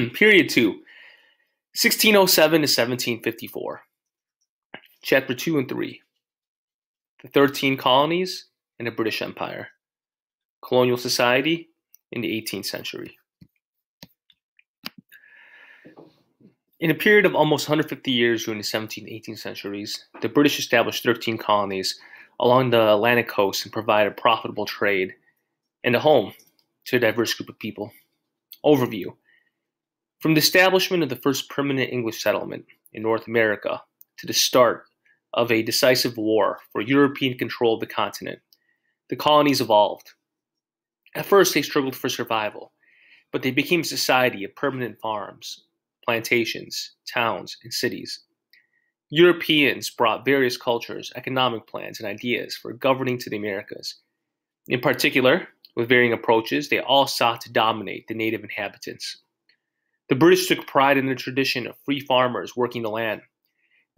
Period 2, 1607 to 1754. Chapter 2 and 3, the 13 colonies and the British Empire. Colonial society in the 18th century. In a period of almost 150 years during the 17th and 18th centuries, the British established 13 colonies along the Atlantic coast and provided profitable trade and a home to a diverse group of people. Overview. From the establishment of the first permanent English settlement in North America to the start of a decisive war for European control of the continent, the colonies evolved. At first, they struggled for survival, but they became a society of permanent farms, plantations, towns, and cities. Europeans brought various cultures, economic plans, and ideas for governing to the Americas. In particular, with varying approaches, they all sought to dominate the native inhabitants. The British took pride in the tradition of free farmers working the land.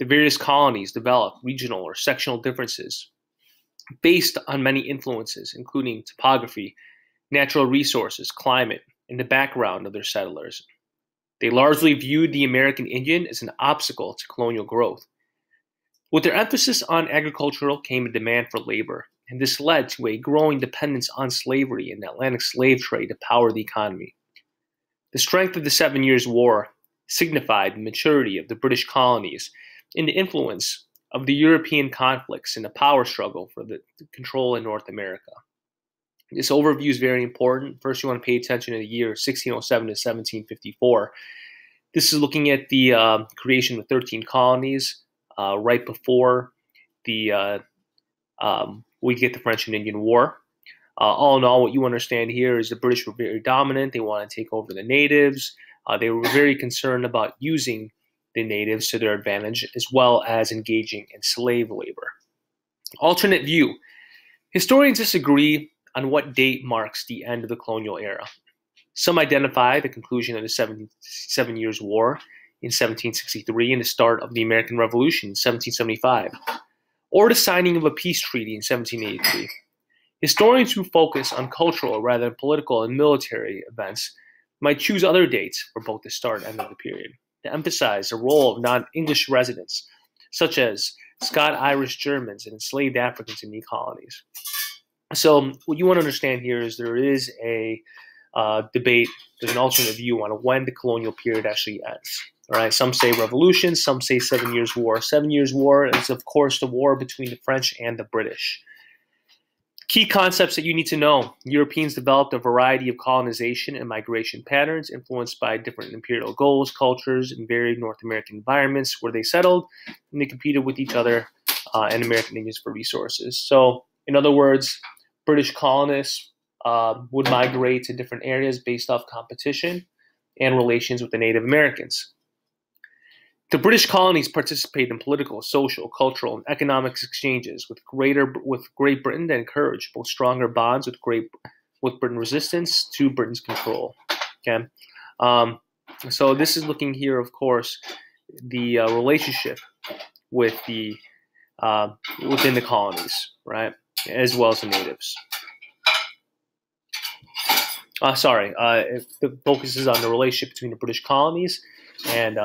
The various colonies developed regional or sectional differences based on many influences, including topography, natural resources, climate, and the background of their settlers. They largely viewed the American Indian as an obstacle to colonial growth. With their emphasis on agricultural came a demand for labor, and this led to a growing dependence on slavery and the Atlantic slave trade to power the economy. The strength of the 7 Years' War signified the maturity of the British colonies and the influence of the European conflicts in the power struggle for the control in North America. This overview is very important. First, you want to pay attention to the year 1607 to 1754. This is looking at the creation of 13 colonies right before the we get the French and Indian War. All in all, what you understand here is the British were very dominant. They wanted to take over the natives. They were very concerned about using the natives to their advantage, as well as engaging in slave labor. Alternate view. Historians disagree on what date marks the end of the colonial era. Some identify the conclusion of the 7 Years' War in 1763 and the start of the American Revolution in 1775, or the signing of a peace treaty in 1783. Historians who focus on cultural rather than political and military events might choose other dates for both the start and end of the period, to emphasize the role of non-English residents, such as Scot-Irish Germans and enslaved Africans in the colonies. So what you want to understand here is there is a debate, there's an alternate view on when the colonial period actually ends. All right, some say revolution, some say 7 Years' War. 7 Years' War is, of course, the war between the French and the British. Key concepts that you need to know. Europeans developed a variety of colonization and migration patterns influenced by different imperial goals, cultures, and varied North American environments where they settled, and they competed with each other and American Indians for resources. So, in other words, British colonists would migrate to different areas based off competition and relations with the Native Americans. The British colonies participated in political, social, cultural, and economic exchanges with Great Britain that encouraged both stronger bonds with Britain resistance to Britain's control. Okay, so this is looking here, of course, the relationship with the within the colonies, right, as well as the natives. The focus is on the relationship between the British colonies and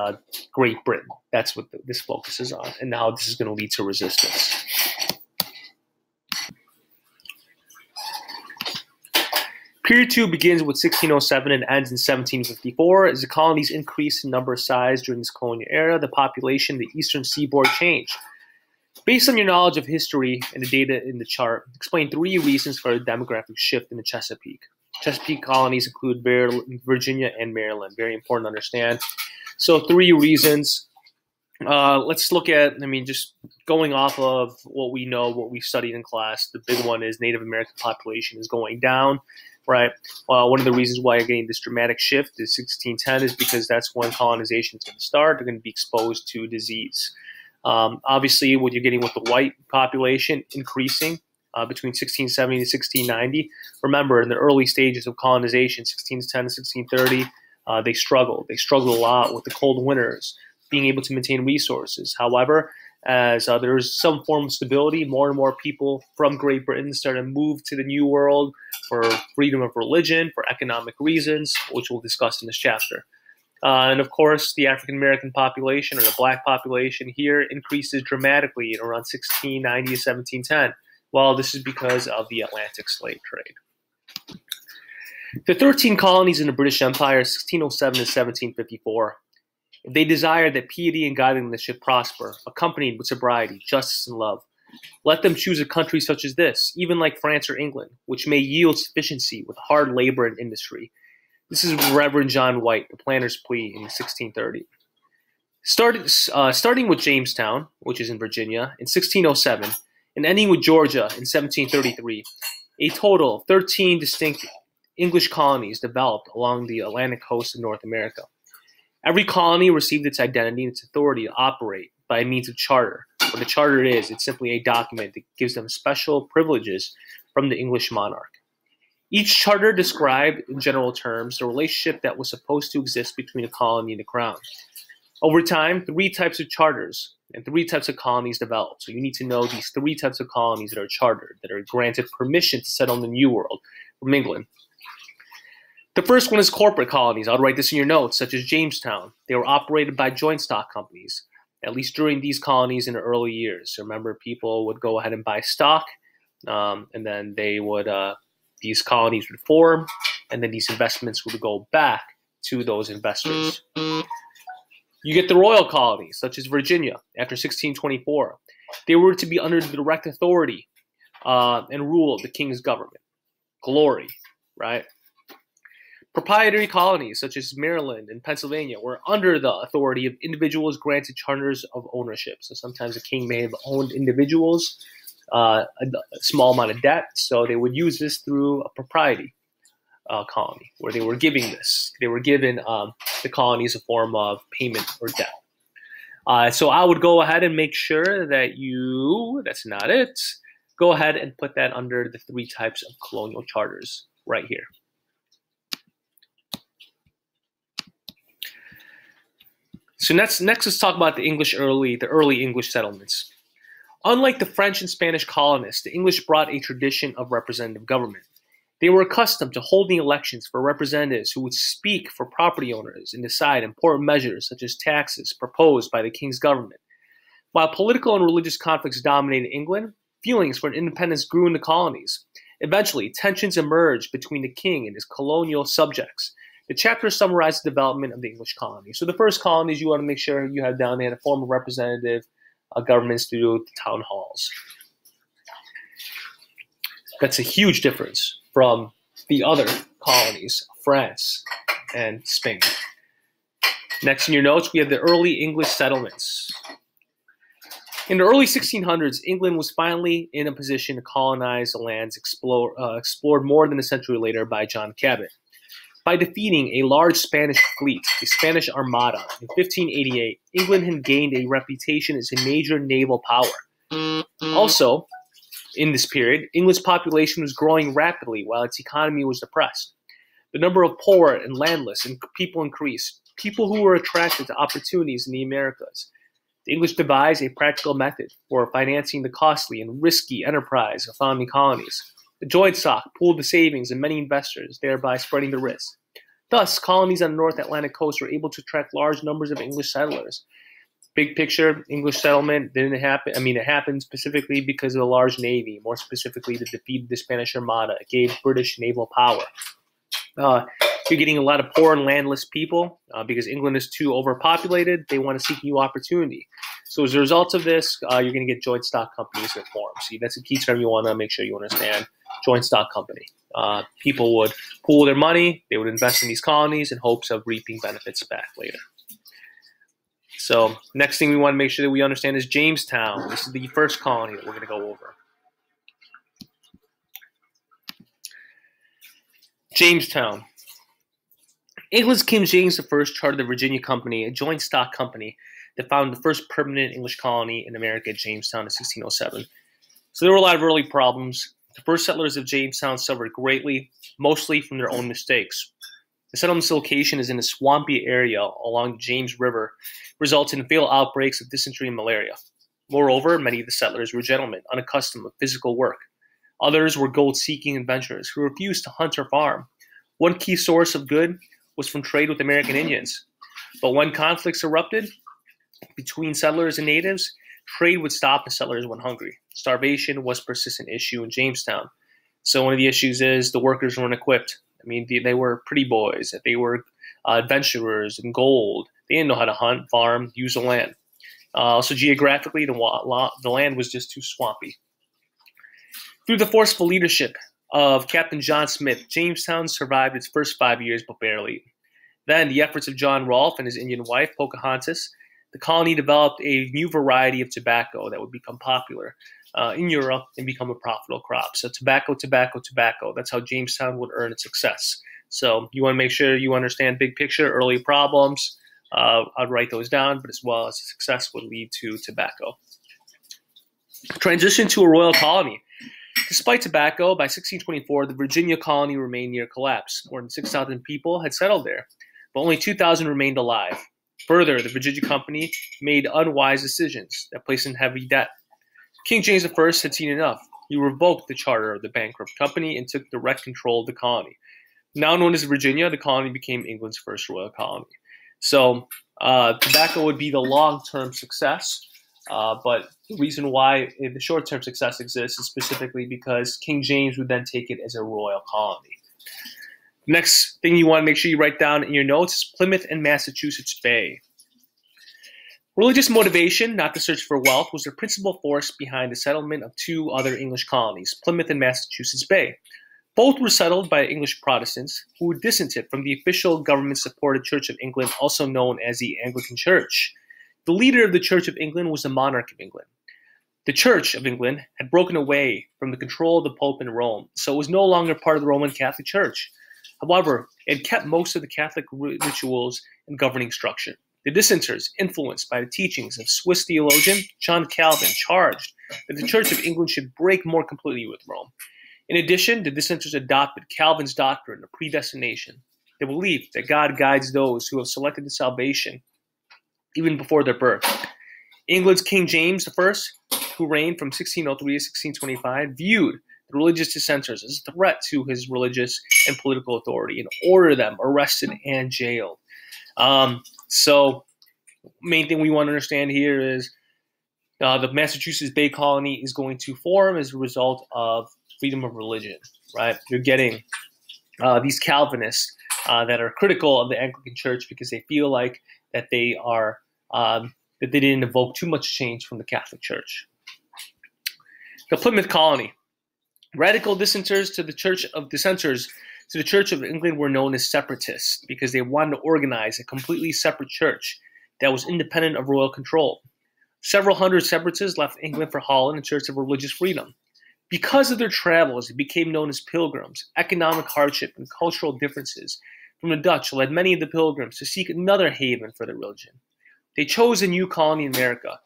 Great Britain. That's what this focuses on, and how this is going to lead to resistance. Period 2 begins with 1607 and ends in 1754. As the colonies increased in number and size during this colonial era, the population of the eastern seaboard changed. Based on your knowledge of history and the data in the chart, explain 3 reasons for the demographic shift in the Chesapeake. Chesapeake colonies include Virginia and Maryland. Very important to understand. So 3 reasons. Let's look at, just going off of what we know, what we studied in class. The big one is Native American population is going down, right? One of the reasons why you're getting this dramatic shift is 1610 is because that's when colonization is going to start. They're going to be exposed to disease. Obviously, what you're getting with the white population increasing between 1670 and 1690. Remember, in the early stages of colonization, 1610 to 1630, they struggled. They struggled a lot with the cold winters, being able to maintain resources. However, as there's some form of stability, more and more people from Great Britain started to move to the New World for freedom of religion, for economic reasons, which we'll discuss in this chapter. And of course, the African American population or the black population here increases dramatically in around 1690 to 1710. Well, this is because of the Atlantic slave trade. The 13 colonies in the British Empire, 1607 to 1754, they desired that piety and godliness should prosper, accompanied with sobriety, justice, and love. Let them choose a country such as this, even like France or England, which may yield sufficiency with hard labor and industry. This is Reverend John White, the planter's plea in 1630. Starting with Jamestown, which is in Virginia, in 1607, and ending with Georgia in 1733, a total of 13 distinct English colonies developed along the Atlantic coast of North America. Every colony received its identity and its authority to operate by means of charter. What a charter is, it's simply a document that gives them special privileges from the English monarch. Each charter described, in general terms, the relationship that was supposed to exist between a colony and the crown. Over time, 3 types of charters and 3 types of colonies developed. So you need to know these 3 types of colonies that are chartered, that are granted permission to settle in the New World from England. The first one is corporate colonies. I'll write this in your notes, such as Jamestown. They were operated by joint stock companies, at least during these colonies in the early years. So remember, people would go ahead and buy stock, and then they would these colonies would form, and then these investments would go back to those investors. You get the royal colonies, such as Virginia, after 1624. They were to be under the direct authority and rule of the king's government. Glory, right? Proprietary colonies, such as Maryland and Pennsylvania, were under the authority of individuals granted charters of ownership. So sometimes a king may have owned individuals, a small amount of debt, so they would use this through a propriety colony, where they were giving this. They were given the colonies a form of payment or debt. So I would go ahead and make sure that that's not it, go ahead and put that under the 3 types of colonial charters right here. So next let's talk about the early English settlements. Unlike the French and Spanish colonists, the English brought a tradition of representative government. They were accustomed to holding elections for representatives who would speak for property owners and decide important measures such as taxes proposed by the king's government. While political and religious conflicts dominated England, feelings for independence grew in the colonies. Eventually, tensions emerged between the king and his colonial subjects. The chapter summarized the development of the English colonies. So the first colonies you want to make sure you have down, they had a form of representative governments through the town halls. That's a huge difference from the other colonies, France and Spain. Next in your notes, we have the early English settlements. In the early 1600s, England was finally in a position to colonize the lands explored more than a century later by John Cabot. By defeating a large Spanish fleet, the Spanish Armada, in 1588, England had gained a reputation as a major naval power. Also, in this period, England's population was growing rapidly while its economy was depressed. The number of poor and landless people increased, people who were attracted to opportunities in the Americas. The English devised a practical method for financing the costly and risky enterprise of founding colonies. The joint stock pooled the savings of many investors, thereby spreading the risk. Thus, colonies on the North Atlantic coast were able to attract large numbers of English settlers. Big picture, English settlement didn't happen. It happened specifically because of the large navy, more specifically the defeat of the Spanish Armada. It gave British naval power. You're getting a lot of poor and landless people because England is too overpopulated. They want to seek new opportunity. So as a result of this, you're going to get joint stock companies that form. See, that's a key term you want to make sure you understand. Joint stock company. People would pool their money. They would invest in these colonies in hopes of reaping benefits back later. So next thing we want to make sure that we understand is Jamestown. This is the first colony that we're going to go over. Jamestown. England's King James I chartered the Virginia Company, a joint stock company that founded the first permanent English colony in America at Jamestown in 1607. So there were a lot of early problems. The first settlers of Jamestown suffered greatly, mostly from their own mistakes. The settlement's location is in a swampy area along the James River, resulting in fatal outbreaks of dysentery and malaria. Moreover, many of the settlers were gentlemen, unaccustomed to physical work. Others were gold-seeking adventurers who refused to hunt or farm. One key source of good was from trade with American Indians. But when conflicts erupted between settlers and natives, trade would stop and settlers went hungry. Starvation was a persistent issue in Jamestown. So one of the issues is the workers weren't equipped. I mean, they were pretty boys. They were adventurers in gold. They didn't know how to hunt, farm, use the land. Also, geographically, the land was just too swampy. Through the forceful leadership of Captain John Smith, Jamestown survived its first 5 years, but barely. Then, the efforts of John Rolfe and his Indian wife, Pocahontas, the colony developed a new variety of tobacco that would become popular in Europe and become a profitable crop. So tobacco, tobacco, tobacco. That's how Jamestown would earn its success. So you want to make sure you understand big picture, early problems. I'd write those down, but as well as success would lead to tobacco. Transition to a royal colony. Despite tobacco, by 1624, the Virginia colony remained near collapse. More than 6,000 people had settled there, but only 2,000 remained alive. Further, the Virginia Company made unwise decisions that placed in heavy debt. King James I had seen enough. He revoked the charter of the bankrupt company and took direct control of the colony. Now known as Virginia, the colony became England's first royal colony. So tobacco would be the long-term success, but the reason why the short-term success exists is specifically because King James would then take it as a royal colony. Next thing you want to make sure you write down in your notes is Plymouth and Massachusetts Bay. Religious motivation, not the search for wealth, was the principal force behind the settlement of two other English colonies, Plymouth and Massachusetts Bay. Both were settled by English Protestants who dissented from the official government-supported Church of England, also known as the Anglican Church. The leader of the Church of England was the monarch of England. The Church of England had broken away from the control of the Pope in Rome, so it was no longer part of the Roman Catholic Church. However, it kept most of the Catholic rituals and governing structure. The dissenters, influenced by the teachings of Swiss theologian John Calvin, charged that the Church of England should break more completely with Rome. In addition, the dissenters adopted Calvin's doctrine of predestination, the belief that God guides those who have selected the salvation even before their birth. England's King James I, who reigned from 1603 to 1625, viewed the religious dissenters as a threat to his religious and political authority and ordered them arrested and jailed. So main thing we want to understand here is the Massachusetts Bay Colony is going to form as a result of freedom of religion, right? You're getting these Calvinists that are critical of the Anglican Church because they feel like that they are that they didn't evoke too much change from the Catholic Church. The Plymouth Colony. Radical dissenters to the Church of England were known as separatists because they wanted to organize a completely separate church that was independent of royal control. Several hundred separatists left England for Holland in search of religious freedom. Because of their travels, they became known as Pilgrims. Economic hardship and cultural differences from the Dutch led many of the Pilgrims to seek another haven for their religion. They chose a new colony in America,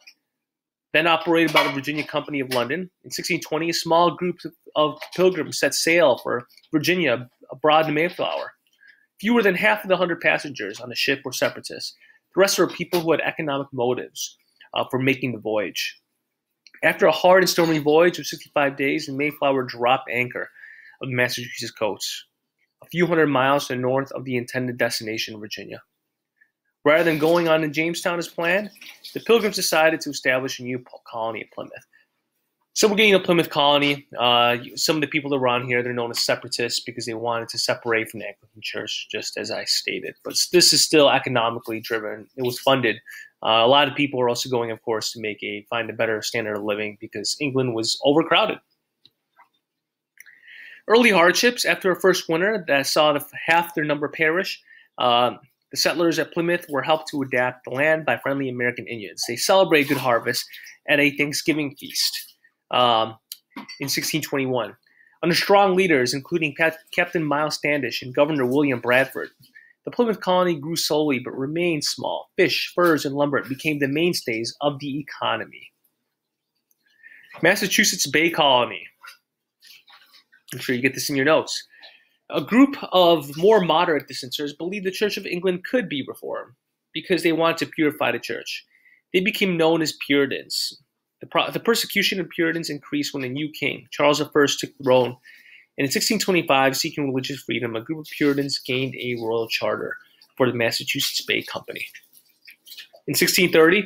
then operated by the Virginia Company of London. In 1620, a small group of Pilgrims set sail for Virginia abroad in Mayflower. Fewer than half of the 100 passengers on the ship were separatists. The rest were people who had economic motives for making the voyage. After a hard and stormy voyage of 65 days, the Mayflower dropped anchor of the Massachusetts coast, a few hundred miles to the north of the intended destination, Virginia. Rather than going on to Jamestown as planned, the Pilgrims decided to establish a new colony at Plymouth. So we're getting a Plymouth colony. Some of the people that were on here, they're known as separatists because they wanted to separate from the Anglican Church, just as I stated. But this is still economically driven. It was funded. A lot of people are also going, of course, to find a better standard of living because England was overcrowded. Early hardships after a first winter that saw half their number perish. The settlers at Plymouth were helped to adapt the land by friendly American Indians. They celebrated good harvest at a Thanksgiving feast in 1621. Under strong leaders, including Captain Miles Standish and Governor William Bradford, the Plymouth colony grew slowly but remained small. Fish, furs, and lumber became the mainstays of the economy. Massachusetts Bay Colony. I'm sure you get this in your notes. A group of more moderate dissenters believed the Church of England could be reformed because they wanted to purify the church. They became known as Puritans. The persecution of Puritans increased when a new king, Charles I, took the throne. And in 1625, seeking religious freedom, a group of Puritans gained a royal charter, for the Massachusetts Bay Company. In 1630,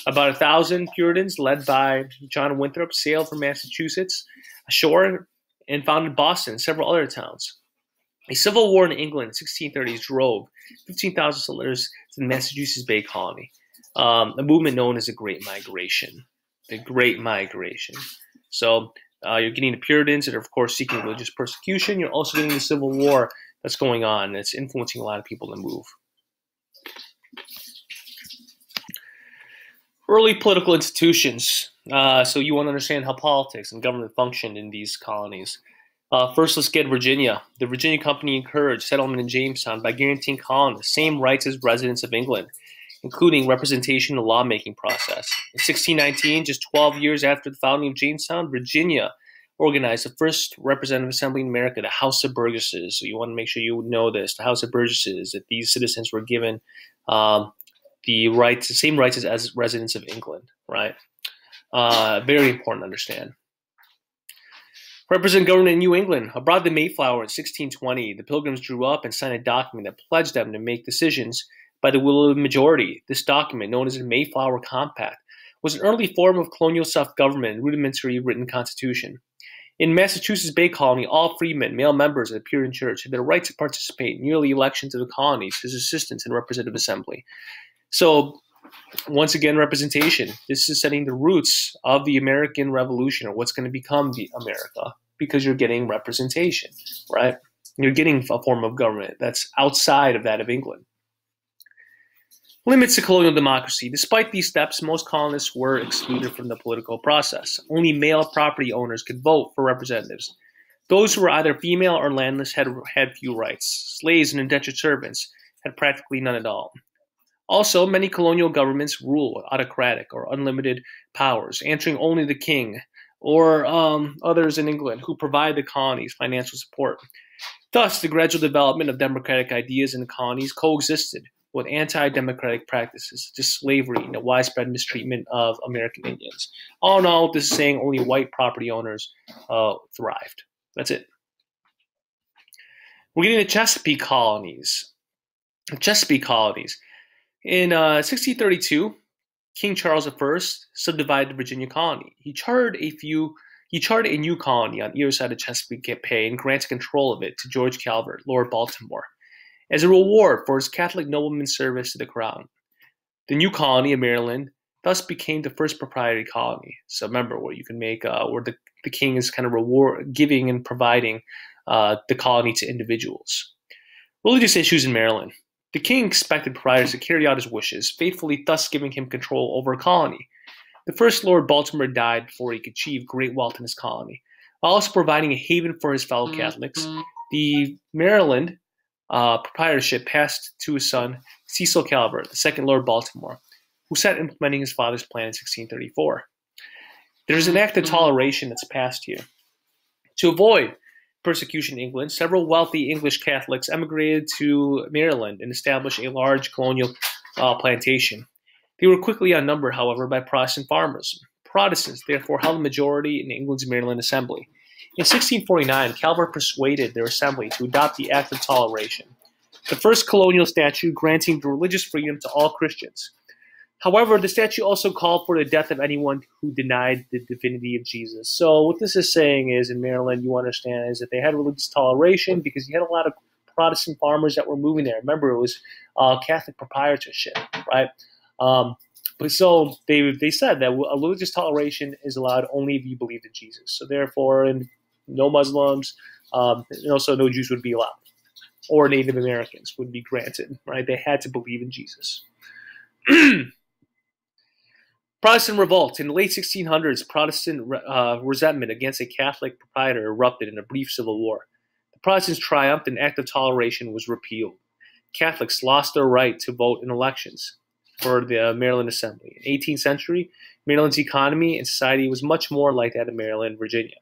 about 1,000 Puritans, led by John Winthrop, sailed from Massachusetts ashore and founded Boston and several other towns. A civil war in England in the 1630s drove 15,000 settlers to the Massachusetts Bay Colony, a movement known as the Great Migration. The Great Migration. So you're getting the Puritans that are, of course, seeking religious persecution. You're also getting the Civil War that's going on. That's influencing a lot of people to move. Early political institutions. So you want to understand how politics and government functioned in these colonies. First, let's get Virginia. The Virginia Company encouraged settlement in Jamestown by guaranteeing colonists the same rights as residents of England, including representation in the lawmaking process. In 1619, just 12 years after the founding of Jamestown, Virginia organized the first representative assembly in America, the House of Burgesses. So you want to make sure you know this, the House of Burgesses, that these citizens were given the same rights as residents of England, right? Very important to understand. Represent government in New England. Aboard the Mayflower in 1620, the Pilgrims drew up and signed a document that pledged them to make decisions by the will of the majority. This document, known as the Mayflower Compact, was an early form of colonial self-government and rudimentary written constitution. In Massachusetts Bay Colony, all freemen, male members of the Puritan Church, had the right to participate in yearly elections of the colonies as assistants in representative assembly. So, once again, representation. This is setting the roots of the American Revolution, or what's going to become the America, because you're getting representation, right? You're getting a form of government that's outside of that of England. Limits to colonial democracy. Despite these steps, most colonists were excluded from the political process. Only male property owners could vote for representatives. Those who were either female or landless had few rights. Slaves and indentured servants had practically none at all. Also, many colonial governments rule with autocratic or unlimited powers, answering only the king or others in England who provide the colonies financial support. Thus, the gradual development of democratic ideas in the colonies coexisted with anti-democratic practices, such as slavery and the widespread mistreatment of American Indians. All in all, this is saying only white property owners thrived. That's it. We're getting the Chesapeake Colonies. Chesapeake Colonies. In 1632, King Charles I subdivided the Virginia colony. He chartered a new colony on either side of Chesapeake Bay and granted control of it to George Calvert, Lord Baltimore, as a reward for his Catholic nobleman's service to the crown. The new colony of Maryland thus became the first proprietary colony. So remember, where you can make, where the king is kind of giving and providing the colony to individuals. Religious issues in Maryland. The king expected proprietors to carry out his wishes, faithfully thus giving him control over a colony. The first Lord Baltimore died before he could achieve great wealth in his colony, while also providing a haven for his fellow Catholics. The Maryland proprietorship passed to his son, Cecil Calvert, the second Lord Baltimore, who set implementing his father's plan in 1634. There's an act of toleration that's passed here. To avoid persecution in England, several wealthy English Catholics emigrated to Maryland and established a large colonial plantation. They were quickly outnumbered, however, by Protestant farmers. Protestants, therefore, held a majority in England's Maryland Assembly. In 1649, Calvert persuaded their assembly to adopt the Act of Toleration, the first colonial statute granting religious freedom to all Christians. However, the statute also called for the death of anyone who denied the divinity of Jesus. So what this is saying is, in Maryland, you understand, is that they had religious toleration because you had a lot of Protestant farmers that were moving there. Remember, it was Catholic proprietorship, right? But so they said that a religious toleration is allowed only if you believe in Jesus. So therefore, no Muslims, and also no Jews would be allowed, or Native Americans would be granted, right? They had to believe in Jesus. Protestant revolt. In the late 1600s, Protestant resentment against a Catholic proprietor erupted in a brief civil war. The Protestants triumphed and Act of Toleration was repealed. Catholics lost their right to vote in elections for the Maryland Assembly. In the 18th century, Maryland's economy and society was much more like that of Maryland and Virginia.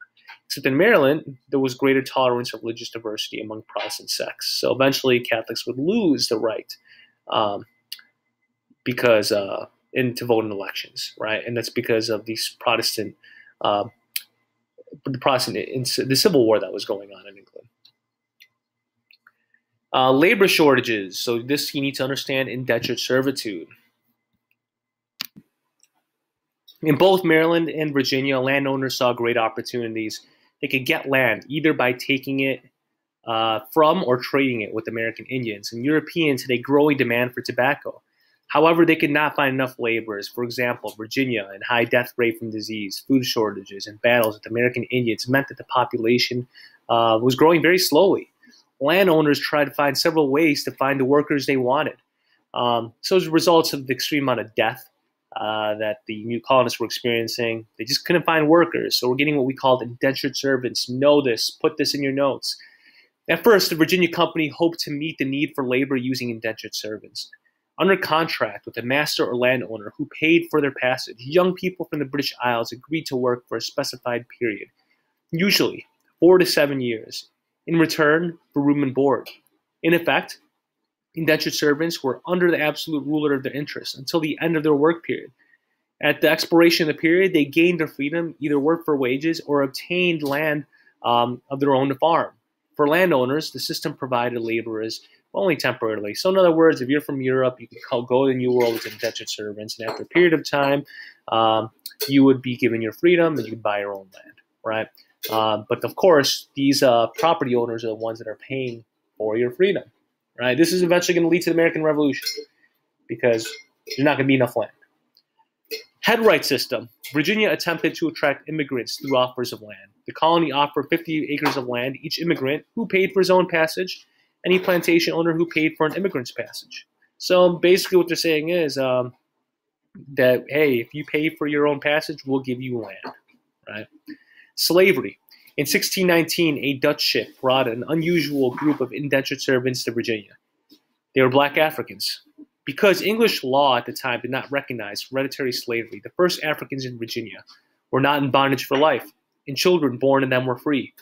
Except in Maryland, there was greater tolerance of religious diversity among Protestant sects. So eventually, Catholics would lose the right to vote in elections, right? And that's because of these the Civil War that was going on in England. Labor shortages. So this you need to understand indentured servitude. In both Maryland and Virginia, landowners saw great opportunities. They could get land either by taking it from or trading it with American Indians. And Europeans had a growing demand for tobacco. However, they could not find enough laborers. For example, Virginia and high death rate from disease, food shortages, and battles with American Indians meant that the population was growing very slowly. Landowners tried to find several ways to find the workers they wanted. So as a result of the extreme amount of death that the new colonists were experiencing, they just couldn't find workers. So we're getting what we called indentured servants. Know this, put this in your notes. At first, the Virginia Company hoped to meet the need for labor using indentured servants. Under contract with a master or landowner who paid for their passage, young people from the British Isles agreed to work for a specified period, usually 4 to 7 years, in return for room and board. In effect, indentured servants were under the absolute ruler of their interests until the end of their work period. At the expiration of the period, they gained their freedom, either work for wages or obtained land of their own to farm. For landowners, the system provided laborers only temporarily. So in other words, if you're from Europe, you can go to the New World as indentured servants, and after a period of time, you would be given your freedom and you could buy your own land, right? But of course, these property owners are the ones that are paying for your freedom, right? This is eventually going to lead to the American Revolution because there's not going to be enough land. Headright system. Virginia attempted to attract immigrants through offers of land. The colony offered 50 acres of land, each immigrant who paid for his own passage, any plantation owner who paid for an immigrant's passage. So basically what they're saying is that, hey, if you pay for your own passage, we'll give you land, right? Slavery. In 1619, a Dutch ship brought an unusual group of indentured servants to Virginia. They were black Africans. Because English law at the time did not recognize hereditary slavery, the first Africans in Virginia were not in bondage for life, and children born in them were free.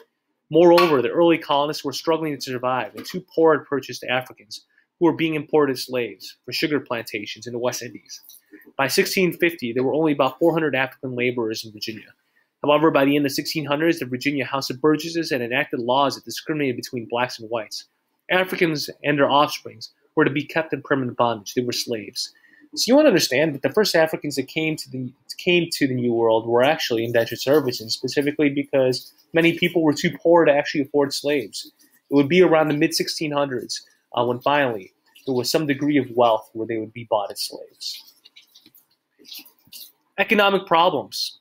Moreover, the early colonists were struggling to survive, and too poor to purchase the Africans, who were being imported as slaves for sugar plantations in the West Indies. By 1650, there were only about 400 African laborers in Virginia. However, by the end of the 1600s, the Virginia House of Burgesses had enacted laws that discriminated between blacks and whites. Africans and their offsprings were to be kept in permanent bondage. They were slaves. So you want to understand that the first Africans that came to the New World were actually indentured servants, and specifically because many people were too poor to actually afford slaves. It would be around the mid-1600s when finally there was some degree of wealth where they would be bought as slaves. Economic problems.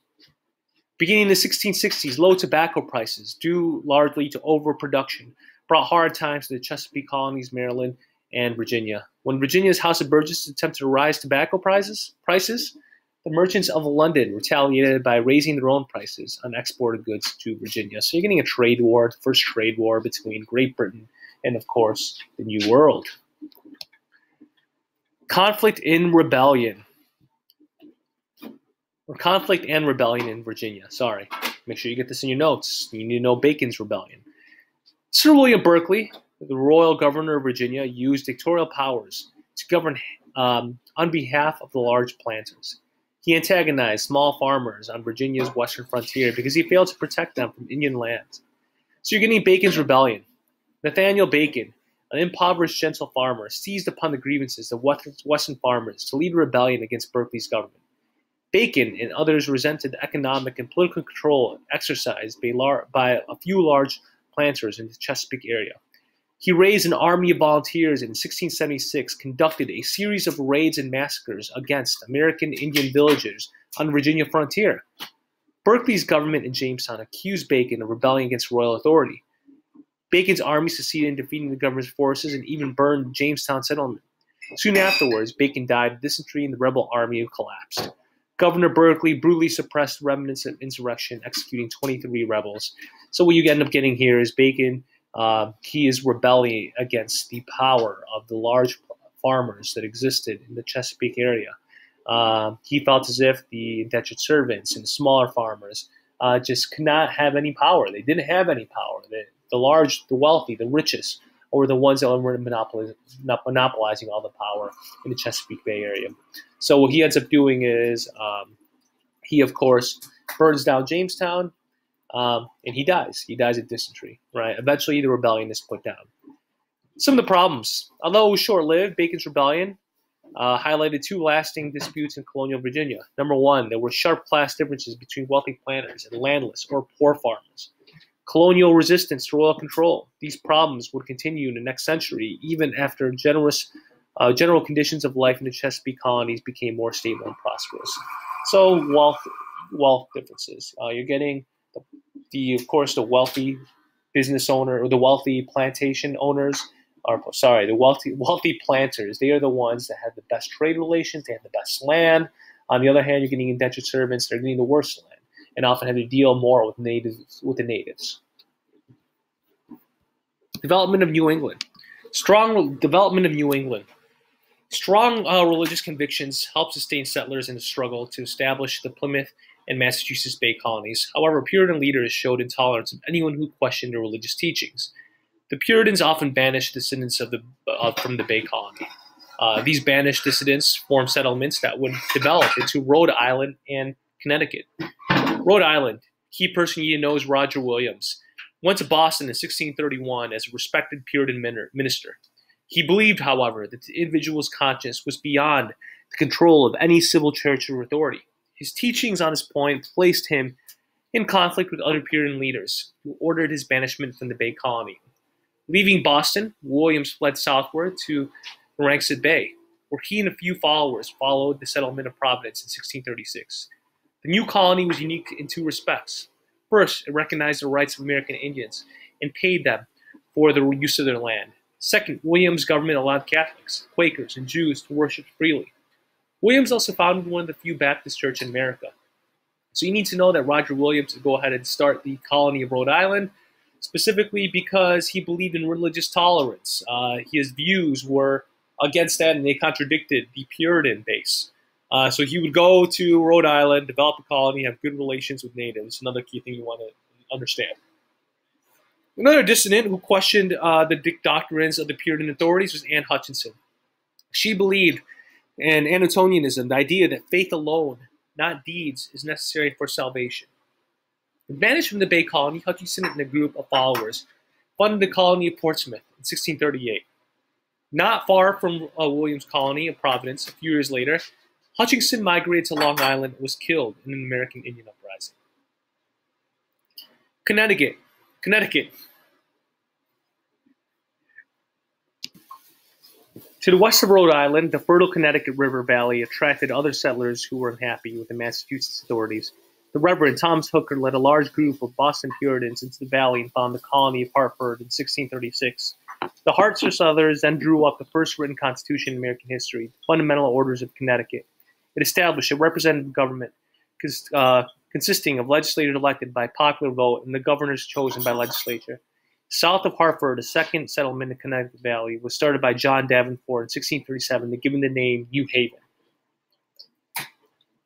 Beginning in the 1660s, low tobacco prices, due largely to overproduction, brought hard times to the Chesapeake Colonies, Maryland, and Virginia. When Virginia's House of Burgesses attempted to raise tobacco prices, the merchants of London retaliated by raising their own prices on exported goods to Virginia. So you're getting a trade war, the first trade war between Great Britain and, of course, the New World. Conflict and rebellion in Virginia. Sorry. Make sure you get this in your notes. You need to know Bacon's Rebellion. Sir William Berkeley, the royal governor of Virginia, used dictatorial powers to govern on behalf of the large planters. He antagonized small farmers on Virginia's western frontier because he failed to protect them from Indian lands. So you're getting Bacon's Rebellion. Nathaniel Bacon, an impoverished gentle farmer, seized upon the grievances of western farmers to lead a rebellion against Berkeley's government. Bacon and others resented the economic and political control exercised by a few large planters in the Chesapeake area. He raised an army of volunteers and in 1676 conducted a series of raids and massacres against American Indian villages on the Virginia frontier. Berkeley's government in Jamestown accused Bacon of rebelling against royal authority. Bacon's army succeeded in defeating the governor's forces and even burned the Jamestown settlement. Soon afterwards, Bacon died of dysentery and the rebel army collapsed. Governor Berkeley brutally suppressed remnants of insurrection, executing 23 rebels. So what you end up getting here is Bacon, he is rebelling against the power of the large farmers that existed in the Chesapeake area. He felt as if the indentured servants and the smaller farmers just could not have any power. They didn't have any power. The large, the wealthy, the richest were the ones that were monopolizing all the power in the Chesapeake Bay area. So what he ends up doing is he, of course, burns down Jamestown, and he dies. He dies of dysentery, right? Eventually, the rebellion is put down. Some of the problems. Although it was short-lived, Bacon's Rebellion highlighted two lasting disputes in colonial Virginia. Number one, there were sharp class differences between wealthy planters and landless or poor farmers. Colonial resistance to royal control. These problems would continue in the next century, even after general conditions of life in the Chesapeake Colonies became more stable and prosperous. So wealth differences. You're getting of course, the wealthy business owner or the wealthy plantation owners, or sorry, the wealthy planters. They are the ones that have the best trade relations. They have the best land. On the other hand, you're getting indentured servants. They're getting the worst land, and often have to deal more with the natives. Development of New England. Strong development of New England. Strong religious convictions helped sustain settlers in the struggle to establish the Plymouth and Massachusetts Bay colonies. However, Puritan leaders showed intolerance of anyone who questioned their religious teachings. The Puritans often banished dissidents from the Bay colony. These banished dissidents formed settlements that would develop into Rhode Island and Connecticut. Rhode Island, key person you know is Roger Williams, went to Boston in 1631 as a respected Puritan minister. He believed, however, that the individual's conscience was beyond the control of any civil church or authority. His teachings on this point placed him in conflict with other Puritan leaders, who ordered his banishment from the Bay colony. Leaving Boston, Williams fled southward to Narragansett Bay, where he and a few followers followed the settlement of Providence in 1636. The new colony was unique in two respects. First, it recognized the rights of American Indians and paid them for the use of their land. Second, Williams' government allowed Catholics, Quakers, and Jews to worship freely. Williams also founded one of the few Baptist churches in America. So you need to know that Roger Williams would go ahead and start the colony of Rhode Island, specifically because he believed in religious tolerance. His views were against that, and they contradicted the Puritan base. So he would go to Rhode Island, develop a colony, have good relations with natives. Another key thing you want to understand. Another dissident who questioned the doctrines of the Puritan authorities was Anne Hutchinson. She believed in Antinomianism, the idea that faith alone, not deeds, is necessary for salvation. Banished from the Bay colony, Hutchinson and a group of followers funded the colony of Portsmouth in 1638. Not far from Williams' colony of Providence, a few years later, Hutchinson migrated to Long Island and was killed in an American Indian uprising. Connecticut. To the west of Rhode Island, the fertile Connecticut River Valley attracted other settlers who were unhappy with the Massachusetts authorities. The Reverend Thomas Hooker led a large group of Boston Puritans into the valley and founded the colony of Hartford in 1636. The Hartford settlers then drew up the first written constitution in American history, the Fundamental Orders of Connecticut. It established a representative government consisting of legislators elected by popular vote and the governors chosen by legislature. South of Hartford, a second settlement in the Connecticut Valley was started by John Davenport in 1637 and given the name New Haven.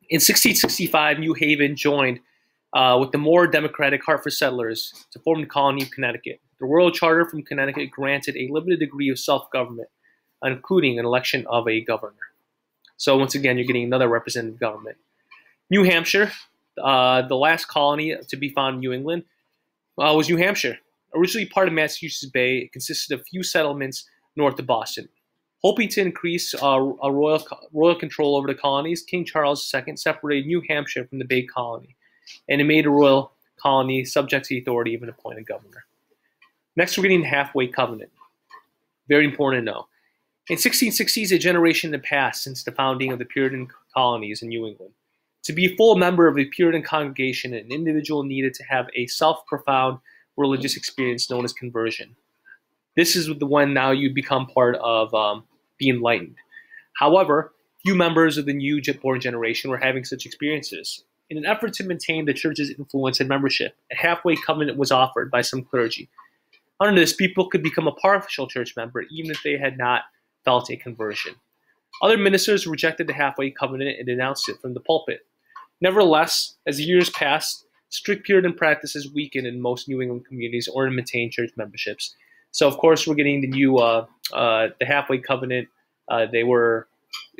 In 1665, New Haven joined with the more democratic Hartford settlers to form the colony of Connecticut. The Royal Charter from Connecticut granted a limited degree of self-government, including an election of a governor. So once again, you're getting another representative government. New Hampshire, the last colony to be found in New England, was New Hampshire. Originally part of Massachusetts Bay, it consisted of few settlements north of Boston. Hoping to increase royal control over the colonies, King Charles II separated New Hampshire from the Bay colony, and it made a royal colony subject to the authority of an appointed governor. Next, we're getting the Halfway Covenant. Very important to know. In 1660s, a generation had passed since the founding of the Puritan colonies in New England. To be a full member of a Puritan congregation, an individual needed to have a self-profound religious experience known as conversion. This is the one now you become part of the Enlightened. However, few members of the new-born generation were having such experiences. In an effort to maintain the church's influence and membership, a halfway covenant was offered by some clergy. Under this, people could become a partial church member even if they had not felt a conversion. Other ministers rejected the halfway covenant and denounced it from the pulpit. Nevertheless, as the years passed, strict Puritan practices weakened in most New England communities or to maintain church memberships. So, of course, we're getting the halfway covenant. It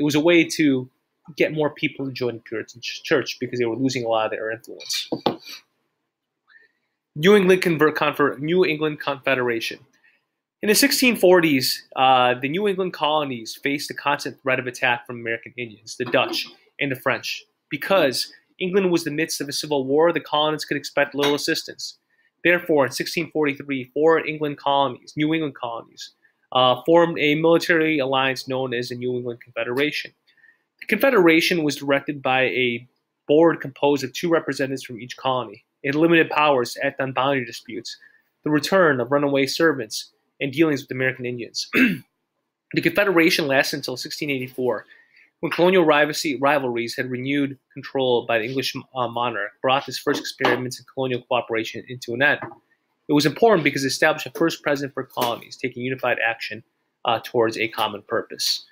was a way to get more people to join the Puritan church because they were losing a lot of their influence. New England Confederation. In the 1640s, the New England colonies faced a constant threat of attack from American Indians, the Dutch, and the French. Because England was in the midst of a civil war, the colonists could expect little assistance. Therefore, in 1643, four New England colonies, formed a military alliance known as the New England Confederation. The Confederation was directed by a board composed of two representatives from each colony. It had limited powers to act on boundary disputes, the return of runaway servants, and dealings with American Indians. The Confederation lasted until 1684, when colonial rivalries had renewed control by the English monarch, brought his first experiments in colonial cooperation into an end. It was important because it established a first president for colonies, taking unified action towards a common purpose.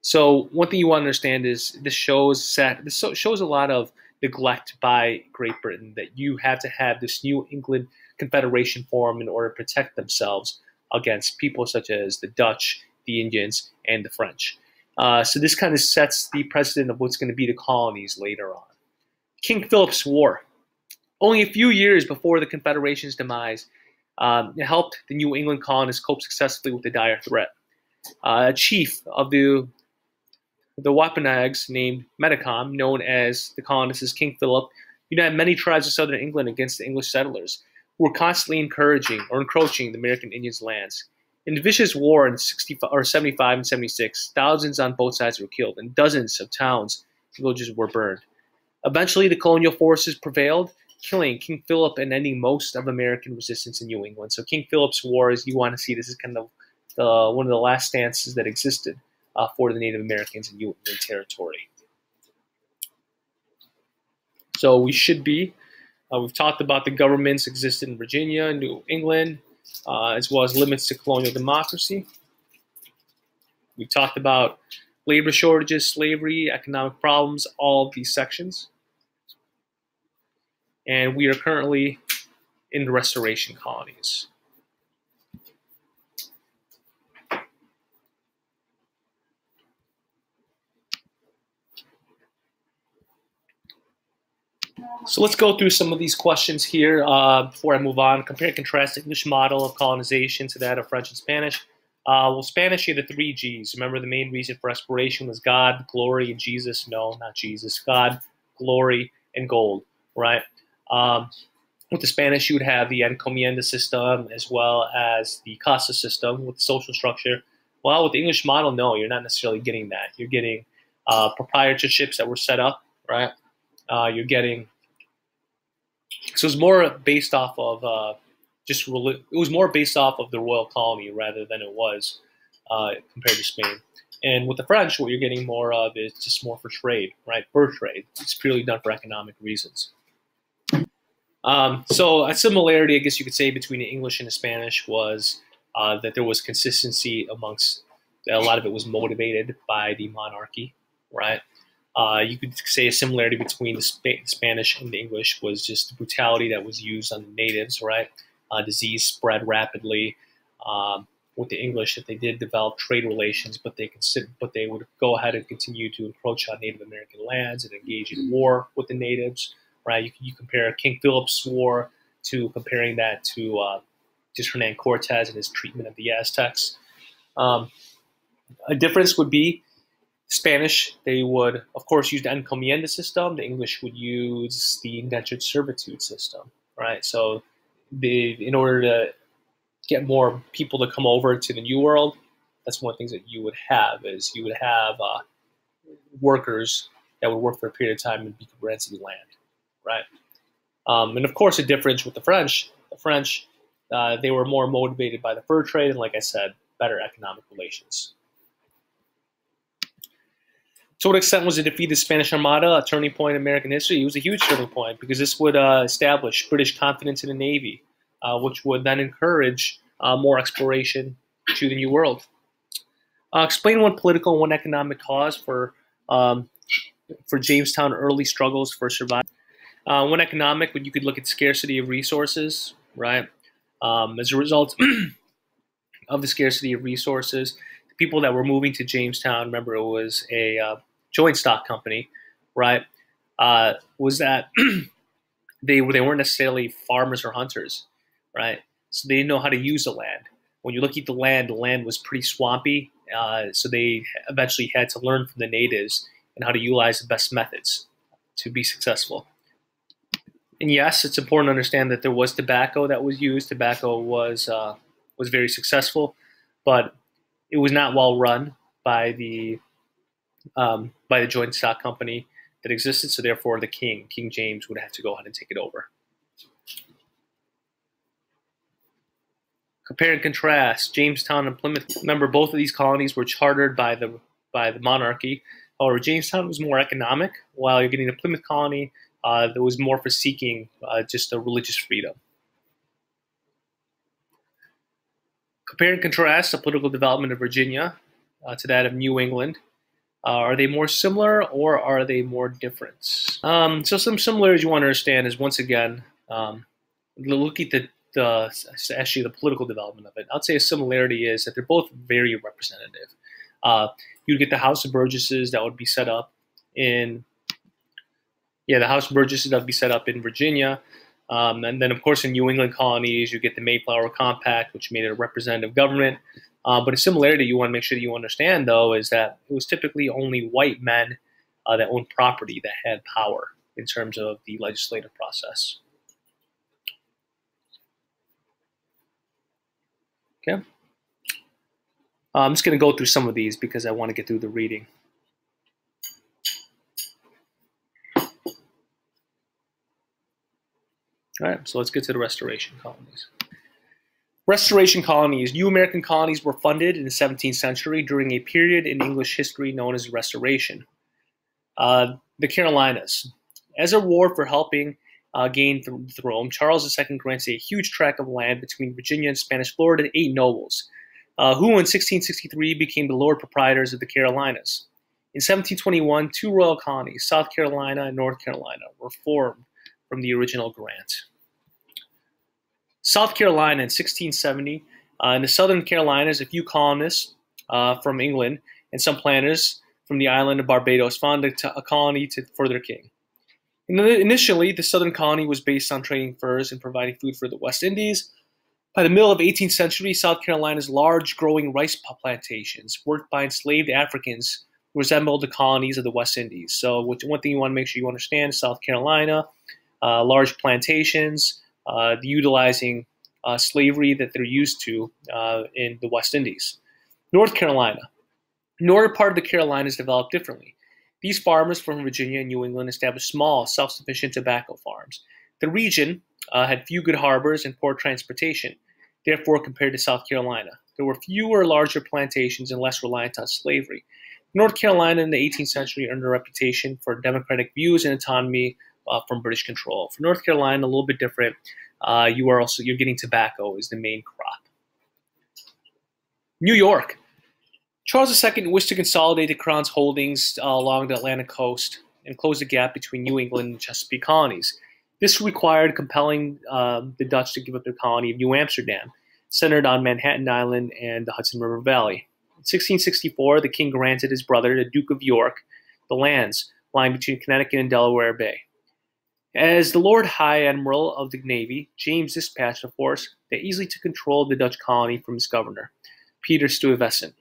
So one thing you want to understand is this shows a lot of neglect by Great Britain, that you have to have this New England Confederation form in order to protect themselves against people such as the Dutch, the Indians, and the French. So this kind of sets the precedent of what's going to be the colonies later on. King Philip's War. Only a few years before the Confederation's demise, it helped the New England colonists cope successfully with the dire threat. A chief of the Wampanoags named Metacom, known as the colonists as King Philip, united many tribes of southern England against the English settlers, who were constantly encroaching the American Indians' lands. In the vicious war in 75 and 76, thousands on both sides were killed, and dozens of towns and villages were burned. Eventually, the colonial forces prevailed, killing King Philip and ending most of American resistance in New England. So King Philip's War, as you want to see, this is kind of one of the last stances that existed for the Native Americans in New England territory. So we should be. We've talked about the governments existed in Virginia, New England, as well as limits to colonial democracy. We talked about labor shortages, slavery, economic problems, all of these sections. And we are currently in the Restoration colonies. So let's go through some of these questions here before I move on. Compare and contrast the English model of colonization to that of French and Spanish. Well, Spanish, you had the three G's. Remember, the main reason for exploration was God, glory, and Jesus. No, not Jesus. God, glory, and gold, right? With the Spanish, you would have the encomienda system as well as the casa system with the social structure. Well, with the English model, no, you're not necessarily getting that. You're getting proprietorships that were set up, right? You're getting, so it's more based off of it was more based off of the royal colony rather than it was compared to Spain. And with the French, what you're getting more of is just more for trade, right? Fur trade. It's purely done for economic reasons. So a similarity, I guess you could say, between the English and the Spanish was that there was consistency amongst, a lot of it was motivated by the monarchy, right? You could say a similarity between the Spanish and the English was just the brutality that was used on the natives, right? Disease spread rapidly. With the English, that they did develop trade relations, but they would go ahead and continue to encroach on Native American lands and engage in war with the natives, right? You compare King Philip's War to comparing that to just Hernan Cortez and his treatment of the Aztecs. A difference would be Spanish, they would, of course, use the encomienda system. The English would use the indentured servitude system, right? So in order to get more people to come over to the New World, that's one of the things that you would have workers that would work for a period of time and be ransomed land, right? And of course, a difference with the French. The French, they were more motivated by the fur trade and, like I said, better economic relations. To what extent was the defeat of the Spanish Armada a turning point in American history? It was a huge turning point because this would establish British confidence in the Navy, which would then encourage more exploration to the New World. Explain one political and one economic cause for Jamestown early struggles for survival. One economic, but you could look at scarcity of resources, right? As a result of the scarcity of resources, the people that were moving to Jamestown, remember it was a joint stock company, right? Was that they weren't necessarily farmers or hunters, right? so they didn't know how to use the land. When you look at the land was pretty swampy, so they eventually had to learn from the natives and how to utilize the best methods to be successful. And yes, it's important to understand that there was tobacco that was used. Tobacco was very successful, but it was not well run by the joint stock company that existed. So therefore, King James, would have to go ahead and take it over. Compare and contrast Jamestown and Plymouth. Remember, both of these colonies were chartered by the monarchy. However, Jamestown was more economic, while you're getting the Plymouth colony that was more for seeking just a religious freedom. Compare and contrast the political development of Virginia to that of New England. Are they more similar or are they more different? So some similarities you want to understand is, once again, look at actually the political development of it. I'd say a similarity is that they're both very representative. You'd get the House of Burgesses that would be set up in Virginia. And then, of course, in New England colonies, you get the Mayflower Compact, which made it a representative government. But a similarity you want to make sure that you understand, though, is that it was typically only white men that owned property that had power in terms of the legislative process. Okay. I'm just going to go through some of these because I want to get through the reading. All right, so let's get to the Restoration colonies. Restoration colonies. New American colonies were funded in the 17th century during a period in English history known as Restoration. The Carolinas. As a reward for helping gain the throne, Charles II granted a huge tract of land between Virginia and Spanish Florida to 8 nobles, who in 1663 became the Lord Proprietors of the Carolinas. In 1721, 2 royal colonies, South Carolina and North Carolina, were formed from the original grant. South Carolina in 1670, in the Southern Carolinas, a few colonists from England and some planters from the island of Barbados founded a colony for their king. Initially, the southern colony was based on trading furs and providing food for the West Indies. By the middle of the 18th century, South Carolina's large growing rice plantations worked by enslaved Africans resembled the colonies of the West Indies. So one thing you want to make sure you understand, South Carolina, large plantations, utilizing slavery that they're used to in the West Indies. North Carolina. The northern part of the Carolinas developed differently. These farmers from Virginia and New England established small, self-sufficient tobacco farms. The region had few good harbors and poor transportation, therefore compared to South Carolina. There were fewer larger plantations and less reliant on slavery. North Carolina in the 18th century earned a reputation for democratic views and autonomy from British control. For North Carolina, a little bit different. You're getting tobacco as the main crop. New York. Charles II wished to consolidate the crown's holdings along the Atlantic coast and close the gap between New England and Chesapeake colonies. This required compelling the Dutch to give up their colony of New Amsterdam, centered on Manhattan Island and the Hudson River Valley. In 1664, the king granted his brother, the Duke of York, the lands lying between Connecticut and Delaware Bay. As the Lord High Admiral of the Navy, James dispatched a force that easily took control of the Dutch colony from his governor, Peter Stuyvesant.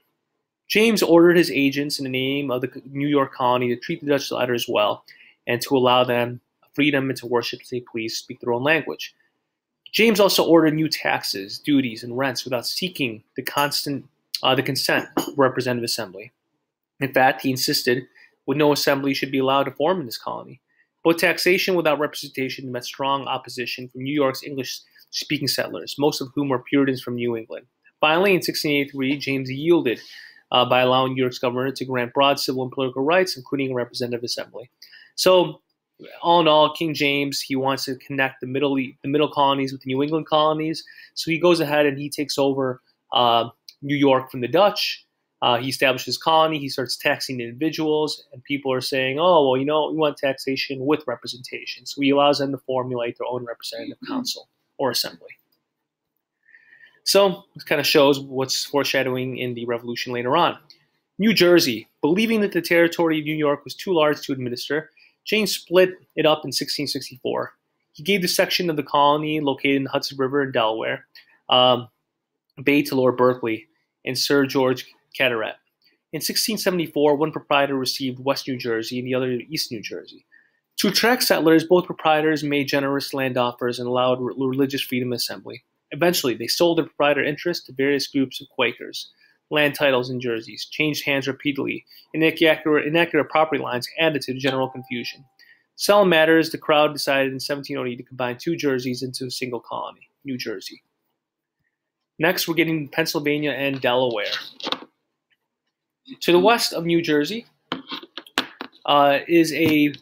James ordered his agents in the name of the New York colony to treat the Dutch settlers well and to allow them freedom and to worship as they please, speak their own language. James also ordered new taxes, duties, and rents without seeking the consent of the Representative Assembly. In fact, he insisted no assembly should be allowed to form in this colony. But taxation without representation met strong opposition from New York's English-speaking settlers, most of whom were Puritans from New England. Finally, in 1683, James yielded by allowing New York's governor to grant broad civil and political rights, including a representative assembly. So, all in all, King James, he wants to connect the middle colonies with the New England colonies. So he goes ahead and he takes over New York from the Dutch. He establishes his colony. He starts taxing individuals, and people are saying, "Oh, well, we want taxation with representation." So he allows them to formulate their own representative council or assembly. So it kind of shows what's foreshadowing in the Revolution later on. New Jersey. Believing that the territory of New York was too large to administer, James split it up in 1664. He gave the section of the colony located in the Hudson River in Delaware um, Bay to Lord Berkeley, and Sir George Carteret. In 1674, one proprietor received West New Jersey and the other East New Jersey. To attract settlers, both proprietors made generous land offers and allowed religious freedom of assembly. Eventually, they sold their proprietor interest to various groups of Quakers. Land titles in jerseys changed hands repeatedly, and inaccurate property lines added to the general confusion. Selling matters, the crowd decided in 1708 to combine two jerseys into a single colony, New Jersey. Next, we're getting Pennsylvania and Delaware. To the west of New Jersey is a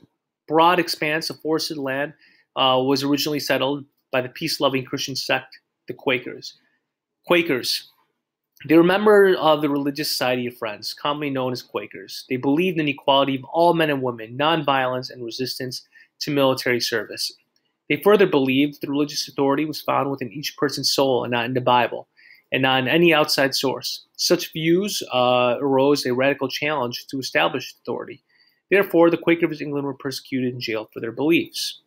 broad expanse of forested land, was originally settled by the peace-loving Christian sect, the Quakers. Quakers. They were members of the Religious Society of Friends, commonly known as Quakers. They believed in the equality of all men and women, nonviolence, and resistance to military service. They further believed the religious authority was found within each person's soul and not in the Bible, and not in any outside source. Such views arose a radical challenge to established authority. Therefore, the Quakers of England were persecuted and jailed for their beliefs.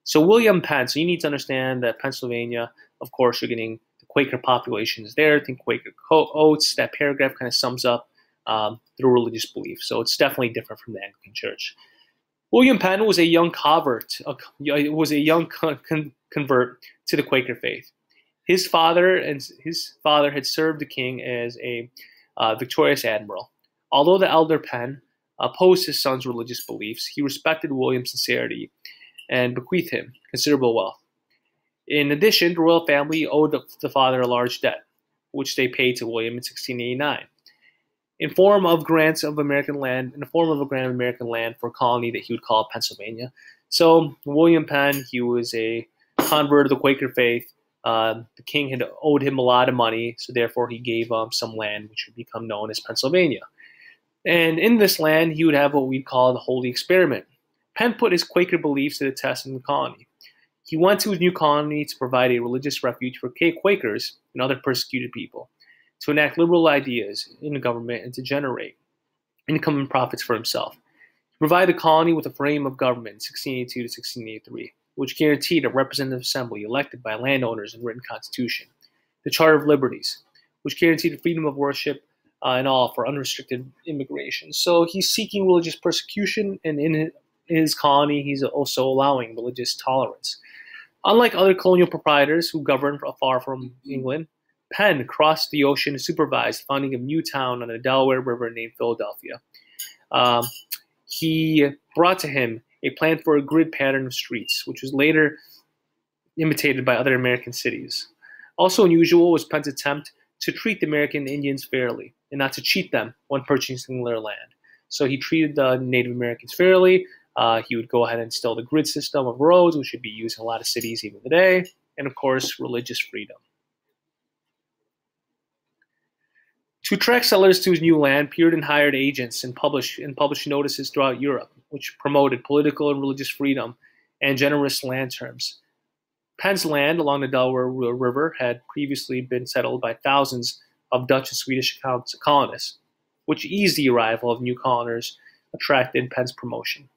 So William Penn, so you need to understand that Pennsylvania, of course, you're getting the Quaker population is there. Think Quaker oats. That paragraph kind of sums up their religious beliefs. So it's definitely different from the Anglican Church. William Penn was a young convert to the Quaker faith. His father had served the king as a victorious admiral. Although the elder Penn opposed his son's religious beliefs, he respected William's sincerity and bequeathed him considerable wealth. In addition, the royal family owed the father a large debt, which they paid to William in 1689, in the form of a grant of American land for a colony that he would call Pennsylvania. So William Penn, he was a convert of the Quaker faith. The king had owed him a lot of money, so therefore he gave some land, which would become known as Pennsylvania. And in this land, he would have what we'd call the Holy Experiment. Penn put his Quaker beliefs to the test in the colony. He went to his new colony to provide a religious refuge for Quakers and other persecuted people, to enact liberal ideas in the government, and to generate income and profits for himself. He provided the colony with a frame of government in 1682 to 1683, which guaranteed a representative assembly elected by landowners and written constitution, the Charter of Liberties, which guaranteed the freedom of worship and all for unrestricted immigration. So he's seeking religious persecution, and in his colony, he's also allowing religious tolerance. Unlike other colonial proprietors who governed afar from England, Penn crossed the ocean to supervise the founding of a new town on the Delaware River named Philadelphia. He brought to him a plan for a grid pattern of streets, which was later imitated by other American cities. Also unusual was Penn's attempt to treat the American Indians fairly and not to cheat them when purchasing their land. So he treated the Native Americans fairly. He would go ahead and instill the grid system of roads, which should be used in a lot of cities even today, and of course, religious freedom. To attract settlers to his new land, Puritan hired agents and published notices throughout Europe, which promoted political and religious freedom and generous land terms. Penn's land along the Delaware River had previously been settled by thousands of Dutch and Swedish colonists, which eased the arrival of new coloners attracted Penn's promotion.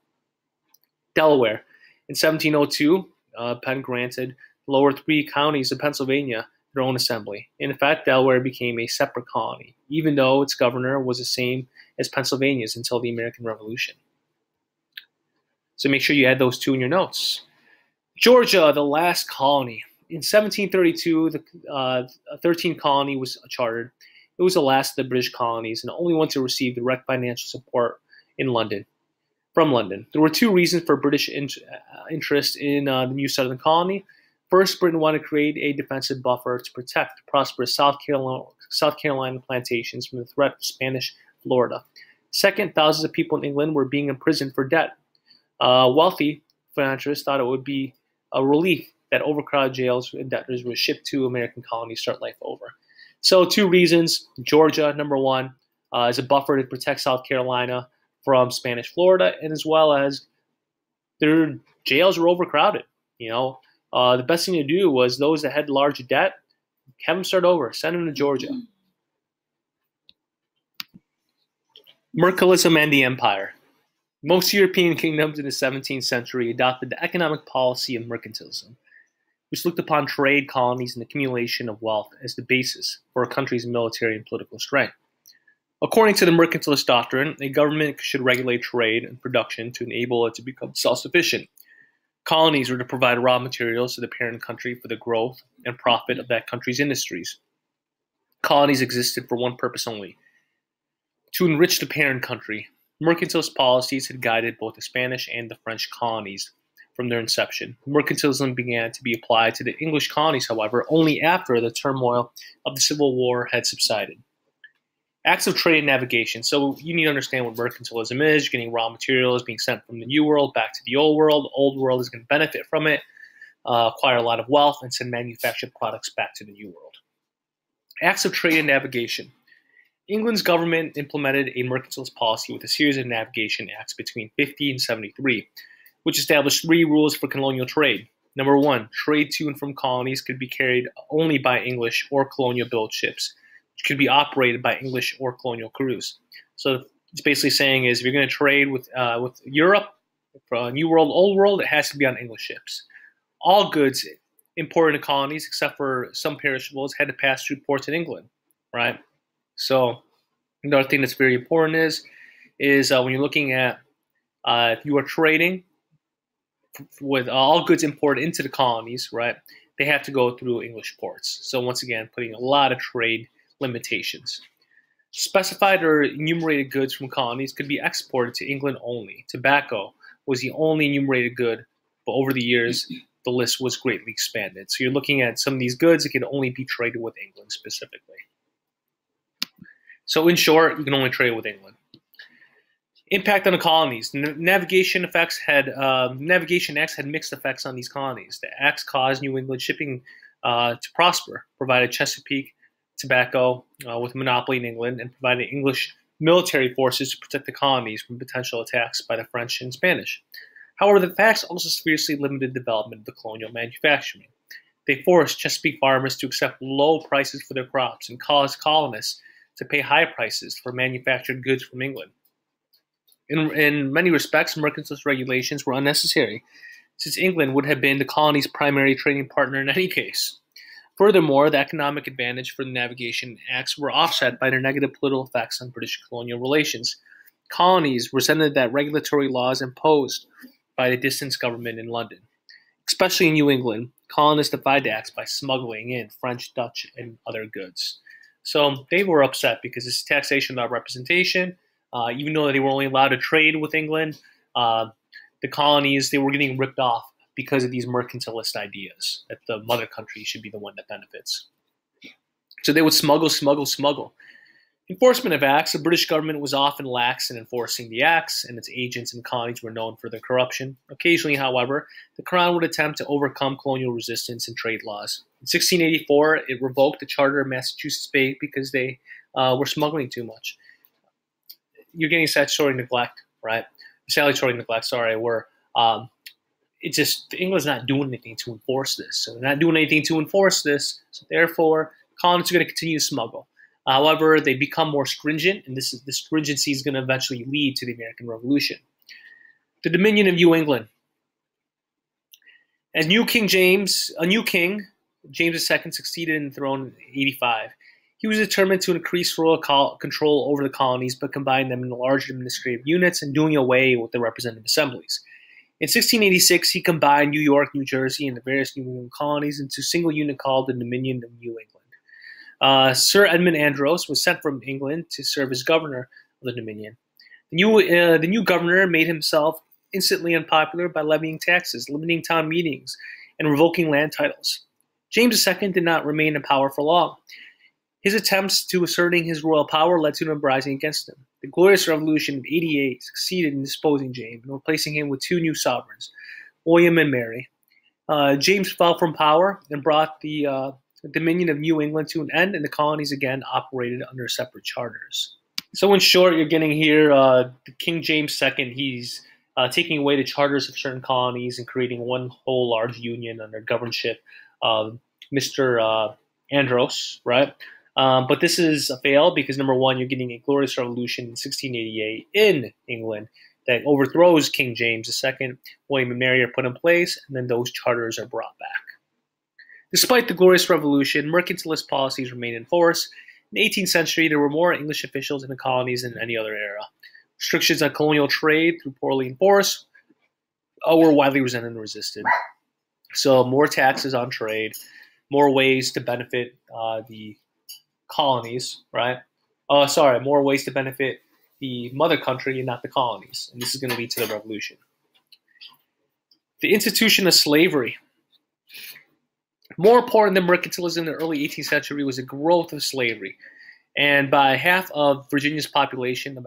Delaware. In 1702, Penn granted the lower three counties of Pennsylvania their own assembly. In fact, Delaware became a separate colony, even though its governor was the same as Pennsylvania's until the American Revolution. So make sure you add those two in your notes. Georgia, the last colony. In 1732, the 13th colony was chartered. It was the last of the British colonies and the only one to receive direct financial support from London. There were two reasons for British interest in the new southern colony. First, Britain wanted to create a defensive buffer to protect the prosperous South Carolina plantations from the threat of Spanish Florida. Second, thousands of people in England were being imprisoned for debt. Wealthy financiers thought it would be a relief that overcrowded jails and debtors were shipped to American colonies to start life over. So two reasons. Georgia, number one, is a buffer to protect South Carolina from Spanish Florida, and as well as their jails were overcrowded. The best thing to do was those that had large debt, have them start over, send them to Georgia. Mercantilism and the Empire. Most European kingdoms in the 17th century adopted the economic policy of mercantilism. which looked upon trade, colonies, and the accumulation of wealth as the basis for a country's military and political strength. According to the mercantilist doctrine, a government should regulate trade and production to enable it to become self-sufficient. Colonies were to provide raw materials to the parent country for the growth and profit of that country's industries. Colonies existed for one purpose only: to enrich the parent country. Mercantilist policies had guided both the Spanish and the French colonies from their inception. Mercantilism began to be applied to the English colonies, however, only after the turmoil of the Civil War had subsided. Acts of trade and navigation. So you need to understand what mercantilism is. You're getting raw materials being sent from the New World back to the Old World. The Old World is going to benefit from it, acquire a lot of wealth, and send manufactured products back to the New World. Acts of trade and navigation. England's government implemented a mercantilist policy with a series of navigation acts between 50 and 73, which established 3 rules for colonial trade. Number 1, trade to and from colonies could be carried only by English or colonial-built ships, which could be operated by English or colonial crews. So it's basically saying is if you're going to trade with Europe, from New World, Old World, it has to be on English ships. All goods imported into colonies, except for some perishables, had to pass through ports in England, right? So another thing that's very important is when you're looking at if you are trading with all goods imported into the colonies, right, they have to go through English ports. So once again, putting a lot of trade limitations. Specified or enumerated goods from colonies could be exported to England only. Tobacco was the only enumerated good, but over the years, the list was greatly expanded. So you're looking at some of these goods that can only be traded with England specifically. So in short, you can only trade with England. Impact on the colonies. Navigation acts had mixed effects on these colonies. The acts caused New England shipping to prosper, provided Chesapeake tobacco with a monopoly in England, and provided English military forces to protect the colonies from potential attacks by the French and Spanish. However, the facts also seriously limited the development of the colonial manufacturing. They forced Chesapeake farmers to accept low prices for their crops and caused colonists to pay high prices for manufactured goods from England. In many respects, mercantilist regulations were unnecessary, since England would have been the colony's primary trading partner in any case. Furthermore, the economic advantage for the navigation acts were offset by their negative political effects on British colonial relations. Colonies resented that regulatory laws imposed by the distant government in London. Especially in New England, colonists defied the acts by smuggling in French, Dutch, and other goods. So they were upset because it's taxation without representation. Even though they were only allowed to trade with England, the colonies, they were getting ripped off because of these mercantilist ideas that the mother country should be the one that benefits. So they would smuggle. Enforcement of acts. The British government was often lax in enforcing the acts, and its agents and colonies were known for their corruption. Occasionally, however, the Crown would attempt to overcome colonial resistance and trade laws. In 1684, it revoked the charter of Massachusetts Bay because they were smuggling too much. You're getting statutory neglect, right? Salutary neglect, where it's just England's not doing anything to enforce this. So they're not doing anything to enforce this, so therefore colonists are going to continue to smuggle. However, they become more stringent, and this stringency is going to eventually lead to the American Revolution. The Dominion of New England. As a new king, James II succeeded in the throne in 85. He was determined to increase royal control over the colonies, but combine them into large administrative units and doing away with the representative assemblies. In 1686, he combined New York, New Jersey, and the various New England colonies into a single unit called the Dominion of New England. Sir Edmund Andros was sent from England to serve as governor of the Dominion. The new governor made himself instantly unpopular by levying taxes, limiting town meetings, and revoking land titles. James II did not remain in power for long. His attempts to asserting his royal power led to an uprising against him. The Glorious Revolution of 88 succeeded in disposing James and replacing him with 2 new sovereigns, William and Mary. James fell from power and brought the Dominion of New England to an end, and the colonies again operated under separate charters. So in short, you're getting here the King James II, he's taking away the charters of certain colonies and creating one whole large union under governorship of Mr. Andros, right? But this is a fail because, number one, you're getting a glorious revolution in 1688 in England that overthrows King James II. William and Mary are put in place, and then those charters are brought back. Despite the Glorious Revolution, mercantilist policies remained in force. In the 18th century, there were more English officials in the colonies than any other era. Restrictions on colonial trade, through poorly enforced, were widely resented and resisted. So more taxes on trade, more ways to benefit the colonies, right? More ways to benefit the mother country and not the colonies. And this is going to lead to the revolution. The institution of slavery. More important than mercantilism in the early 18th century was the growth of slavery. And by half of Virginia's population, by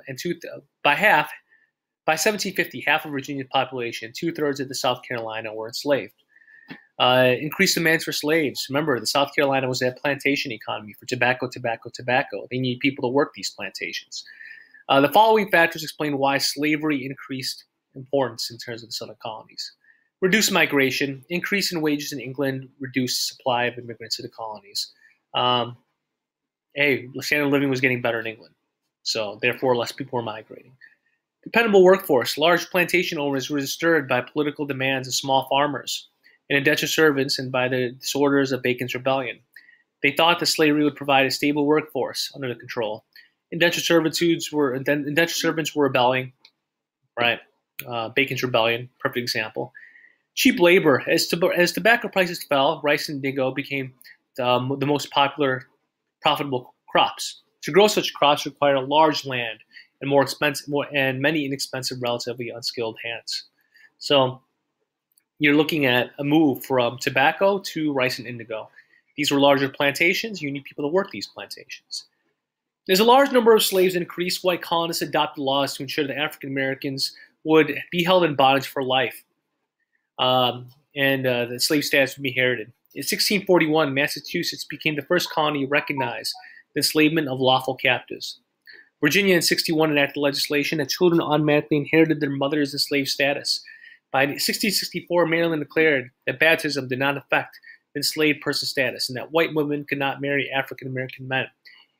1750, half of Virginia's population, 2/3 of the South Carolina were enslaved. Increased demands for slaves. Remember, the South Carolina was a plantation economy for tobacco. They need people to work these plantations. The following factors explain why slavery increased importance in terms of the southern colonies. Reduced migration, increase in wages in England, reduced supply of immigrants to the colonies. The standard of living was getting better in England, so therefore less people were migrating. Dependable workforce. Large plantation owners were disturbed by political demands of small farmers and indentured servants and by the disorders of Bacon's Rebellion. They thought that slavery would provide a stable workforce under their control. Indentured servants were rebelling, right? Bacon's Rebellion, perfect example. Cheap labor. As tobacco prices fell, rice and indigo became the most popular, profitable crops. To grow such crops required a large land and many inexpensive, relatively unskilled hands. So you're looking at a move from tobacco to rice and indigo. These were larger plantations. You need people to work these plantations. As a large number of slaves increased, white colonists adopted laws to ensure that African Americans would be held in bondage for life. The slave status would be inherited. In 1641, Massachusetts became the first colony to recognize the enslavement of lawful captives. Virginia in 1661 enacted legislation that children automatically inherited their mother's enslaved status. By 1664, Maryland declared that baptism did not affect the enslaved person's status and that white women could not marry African American men.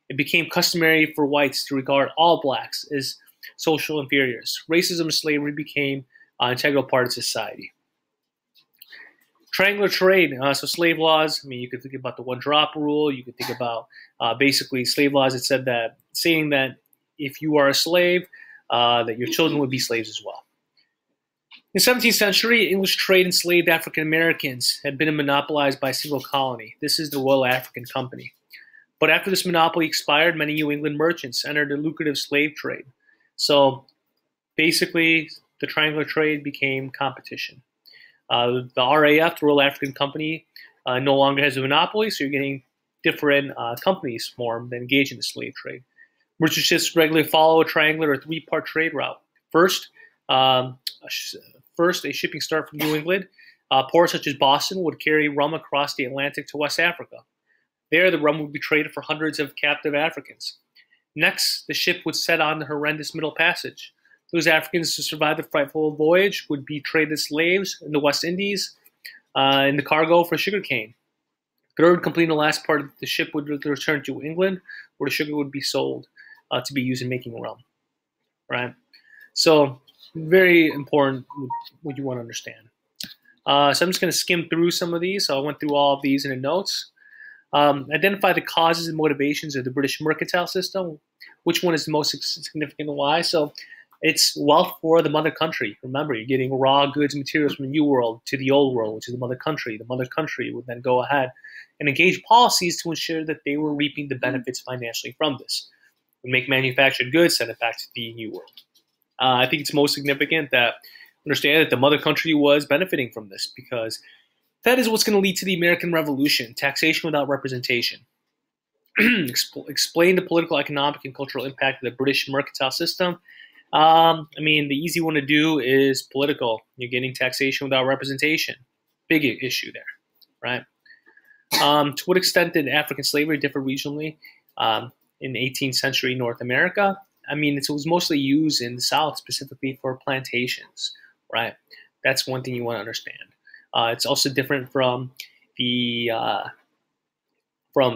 It became customary for whites to regard all blacks as social inferiors. Racism and slavery became an integral part of society. Triangular trade, so slave laws. I mean, you could think about the one-drop rule. You could think about basically slave laws that saying that if you are a slave, that your children would be slaves as well. In the 17th century, English trade enslaved African Americans had been monopolized by a single colony. This is the Royal African Company. But after this monopoly expired, many New England merchants entered the lucrative slave trade. So basically, the triangular trade became competition. The RAF, the Royal African Company, no longer has a monopoly, so you're getting different companies formed that engage in the slave trade. Merchant ships regularly follow a triangular or three-part trade route. First, a shipping start from New England. Ports such as Boston would carry rum across the Atlantic to West Africa. There, the rum would be traded for hundreds of captive Africans. Next, the ship would set on the horrendous Middle Passage. Those Africans who survived the frightful voyage would be traded as slaves in the West Indies in the cargo for sugarcane. Third, completing the last part of the ship would return to England, where the sugar would be sold to be used in making rum. Right? So, very important what you want to understand. So I'm just going to skim through some of these. So I went through all of these in the notes. Identify the causes and motivations of the British mercantile system. Which one is the most significant and why? So it's wealth for the mother country. Remember, you're getting raw goods and materials from the New World to the Old World, which is the mother country. The mother country would then go ahead and engage policies to ensure that they were reaping the benefits financially from this. We make manufactured goods, send it back to the New World. I think it's most significant that understand that the mother country was benefiting from this because that is what's going to lead to the American Revolution, taxation without representation. Explain the political, economic, and cultural impact of the British mercantile system. The easy one to do is political. You're getting taxation without representation. Big issue there, right? To what extent did African slavery differ regionally in 18th century North America? It was mostly used in the South, specifically for plantations, right? That's one thing you want to understand. It's also different from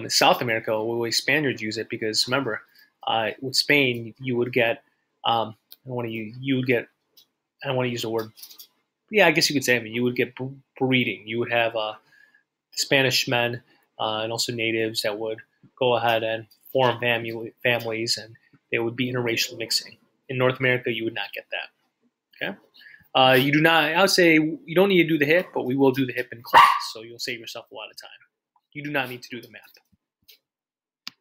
South America, the way Spaniards use it, because remember, with Spain, you would get, I don't want to use the word, yeah, I guess you could say, you would get breeding. You would have Spanish men and also natives that would go ahead and form families, and they would be interracial mixing. In North America, you would not get that. Okay. You do not. I would say you don't need to do the hip, but we will do the hip in class, so you'll save yourself a lot of time. You do not need to do the math.